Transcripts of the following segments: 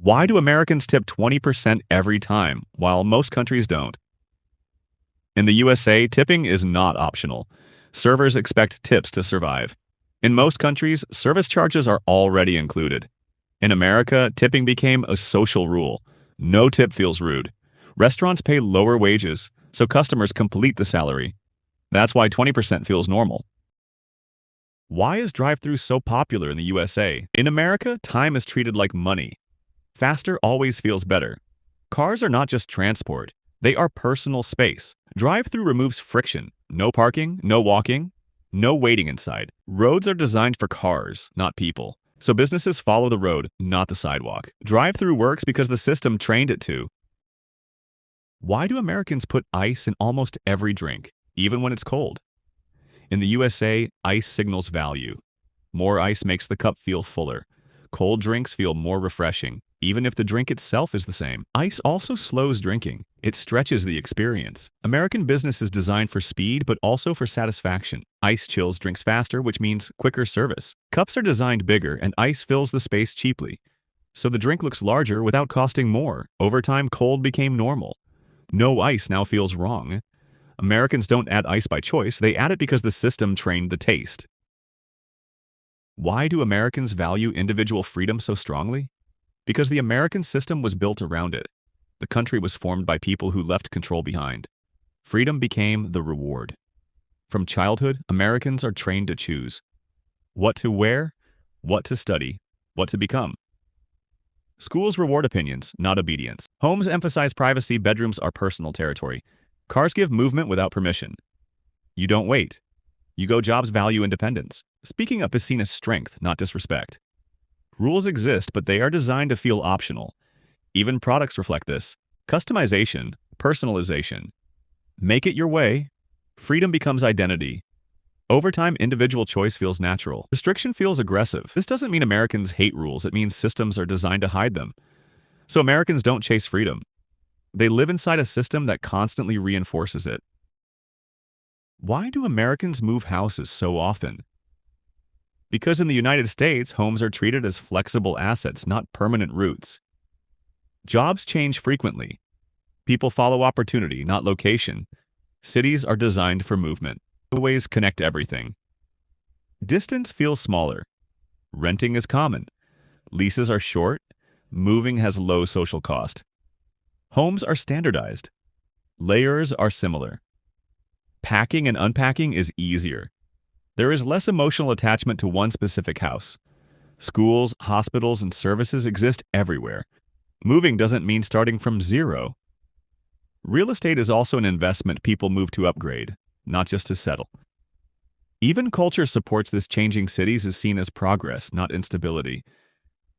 Why do Americans tip 20% every time, while most countries don't? In the USA, tipping is not optional. Servers expect tips to survive. In most countries, service charges are already included. In America, tipping became a social rule. No tip feels rude. Restaurants pay lower wages, so customers complete the salary. That's why 20% feels normal. Why is drive-thru so popular in the USA? In America, time is treated like money. Faster always feels better. Cars are not just transport. They are personal space. Drive-thru removes friction. No parking, no walking, no waiting inside. Roads are designed for cars, not people. So businesses follow the road, not the sidewalk. Drive-thru works because the system trained it to. Why do Americans put ice in almost every drink, even when it's cold? In the USA, ice signals value. More ice makes the cup feel fuller. Cold drinks feel more refreshing, even if the drink itself is the same. Ice also slows drinking. It stretches the experience. American business is designed for speed, but also for satisfaction. Ice chills drinks faster, which means quicker service. Cups are designed bigger, and ice fills the space cheaply. So the drink looks larger without costing more. Over time, cold became normal. No ice now feels wrong. Americans don't add ice by choice, they add it because the system trained the taste. Why do Americans value individual freedom so strongly? Because the American system was built around it. The country was formed by people who left control behind. Freedom became the reward. From childhood, Americans are trained to choose what to wear, what to study, what to become. Schools reward opinions, not obedience. Homes emphasize privacy, bedrooms are personal territory. Cars give movement without permission. You don't wait. You go, jobs value independence. Speaking up is seen as strength, not disrespect. Rules exist, but they are designed to feel optional. Even products reflect this. Customization, personalization. Make it your way. Freedom becomes identity. Over time, individual choice feels natural. Restriction feels aggressive. This doesn't mean Americans hate rules. It means systems are designed to hide them. So Americans don't chase freedom. They live inside a system that constantly reinforces it. Why do Americans move houses so often? Because in the United States, homes are treated as flexible assets, not permanent roots. Jobs change frequently. People follow opportunity, not location. Cities are designed for movement. Highways connect everything. Distance feels smaller. Renting is common. Leases are short. Moving has low social cost. Homes are standardized. Layers are similar. Packing and unpacking is easier. There is less emotional attachment to one specific house. Schools, hospitals, and services exist everywhere. Moving doesn't mean starting from zero. Real estate is also an investment people move to upgrade, not just to settle. Even culture supports this. Changing cities is seen as progress, not instability.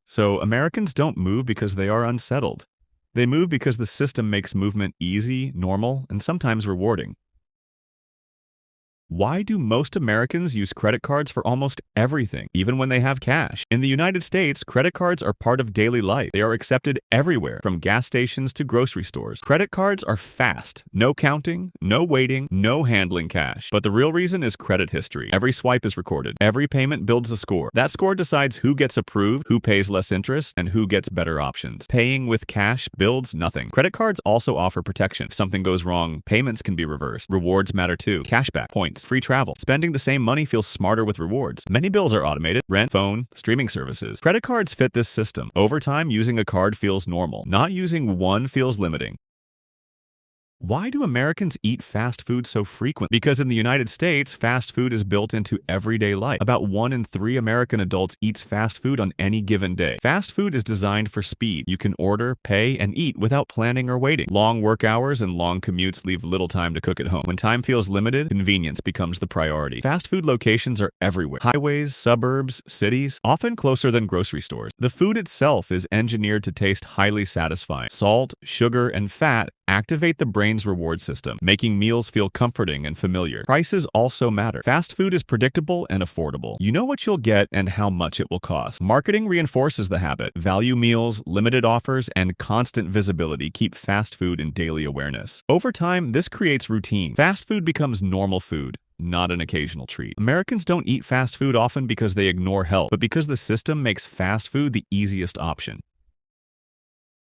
So Americans don't move because they are unsettled. They move because the system makes movement easy, normal, and sometimes rewarding. Why do most Americans use credit cards for almost everything, even when they have cash? In the United States, credit cards are part of daily life. They are accepted everywhere, from gas stations to grocery stores. Credit cards are fast. No counting, no waiting, no handling cash. But the real reason is credit history. Every swipe is recorded. Every payment builds a score. That score decides who gets approved, who pays less interest, and who gets better options. Paying with cash builds nothing. Credit cards also offer protection. If something goes wrong, payments can be reversed. Rewards matter too. Cashback, points, free travel. Spending the same money feels smarter with rewards. Many bills are automated: rent, phone, streaming services. Credit cards fit this system. Over time, using a card feels normal. Not using one feels limiting. Why do Americans eat fast food so frequently? Because in the United States, fast food is built into everyday life. About 1 in 3 American adults eats fast food on any given day. Fast food is designed for speed. You can order, pay, and eat without planning or waiting. Long work hours and long commutes leave little time to cook at home. When time feels limited, convenience becomes the priority. Fast food locations are everywhere. Highways, suburbs, cities, often closer than grocery stores. The food itself is engineered to taste highly satisfying. Salt, sugar, and fat activate the brain's reward system, making meals feel comforting and familiar. Prices also matter. Fast food is predictable and affordable. You know what you'll get and how much it will cost. Marketing reinforces the habit. Value meals, limited offers, and constant visibility keep fast food in daily awareness. Over time, this creates routine. Fast food becomes normal food, not an occasional treat. Americans don't eat fast food often because they ignore health, but because the system makes fast food the easiest option.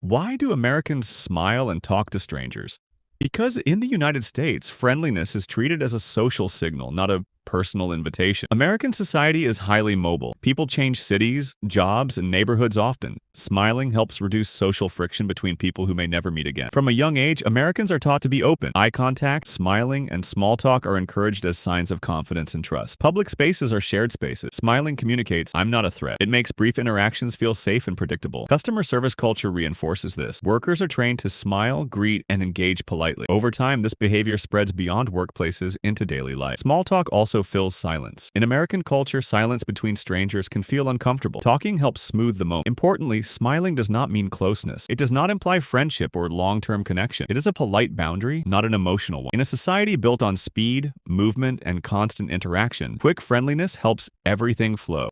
Why do Americans smile and talk to strangers? Because in the United States, friendliness is treated as a social signal, not a personal invitation. American society is highly mobile. People change cities, jobs, and neighborhoods often. Smiling helps reduce social friction between people who may never meet again. From a young age, Americans are taught to be open. Eye contact, smiling, and small talk are encouraged as signs of confidence and trust. Public spaces are shared spaces. Smiling communicates, "I'm not a threat." It makes brief interactions feel safe and predictable. Customer service culture reinforces this. Workers are trained to smile, greet, and engage politely. Over time, this behavior spreads beyond workplaces into daily life. Small talk also fills silence. In American culture, silence between strangers can feel uncomfortable. Talking helps smooth the moment. Importantly, smiling does not mean closeness. It does not imply friendship or long-term connection. It is a polite boundary, not an emotional one. In a society built on speed, movement, and constant interaction, quick friendliness helps everything flow.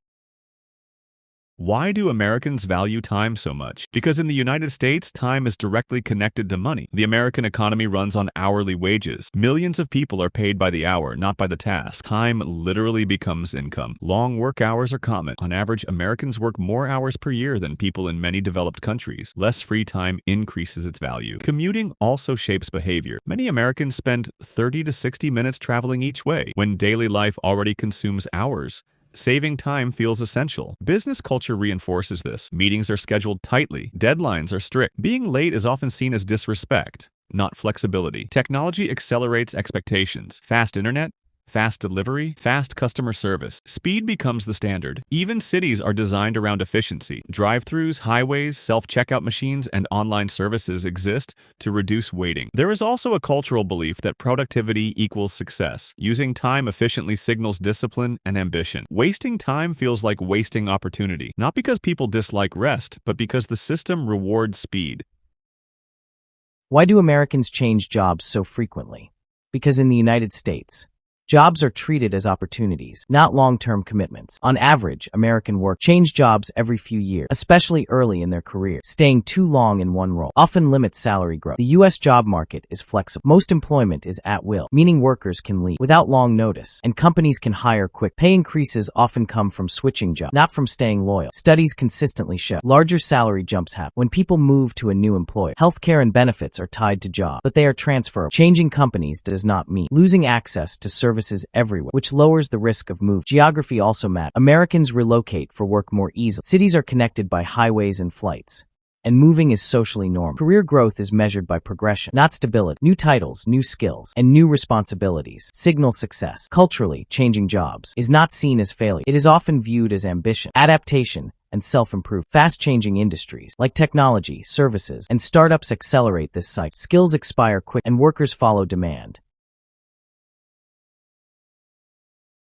Why do Americans value time so much? Because in the United States, time is directly connected to money. The American economy runs on hourly wages. Millions of people are paid by the hour, not by the task. Time literally becomes income. Long work hours are common. On average, Americans work more hours per year than people in many developed countries. Less free time increases its value. Commuting also shapes behavior. Many Americans spend 30 to 60 minutes traveling each way, when daily life already consumes hours. Saving time feels essential. Business culture reinforces this. Meetings are scheduled tightly. Deadlines are strict. Being late is often seen as disrespect, not flexibility. Technology accelerates expectations. Fast internet, fast delivery, fast customer service. Speed becomes the standard. Even cities are designed around efficiency. Drive-thrus, highways, self-checkout machines, and online services exist to reduce waiting. There is also a cultural belief that productivity equals success. Using time efficiently signals discipline and ambition. Wasting time feels like wasting opportunity, not because people dislike rest, but because the system rewards speed. Why do Americans change jobs so frequently? Because in the United States, jobs are treated as opportunities, not long-term commitments. On average, American workers change jobs every few years, especially early in their career. Staying too long in one role often limits salary growth. The U.S. job market is flexible. Most employment is at will, meaning workers can leave without long notice, and companies can hire quick. Pay increases often come from switching jobs, not from staying loyal. Studies consistently show larger salary jumps happen when people move to a new employer. Healthcare and benefits are tied to job, but they are transferable. Changing companies does not mean losing access to services everywhere, which lowers the risk of move. Geography also matters. Americans relocate for work more easily. Cities are connected by highways and flights, and moving is socially normal. Career growth is measured by progression, not stability. New titles, new skills, and new responsibilities signal success. Culturally, changing jobs is not seen as failure. It is often viewed as ambition, adaptation, and self-improvement. Fast-changing industries like technology, services, and startups accelerate this cycle. Skills expire quick, and workers follow demand.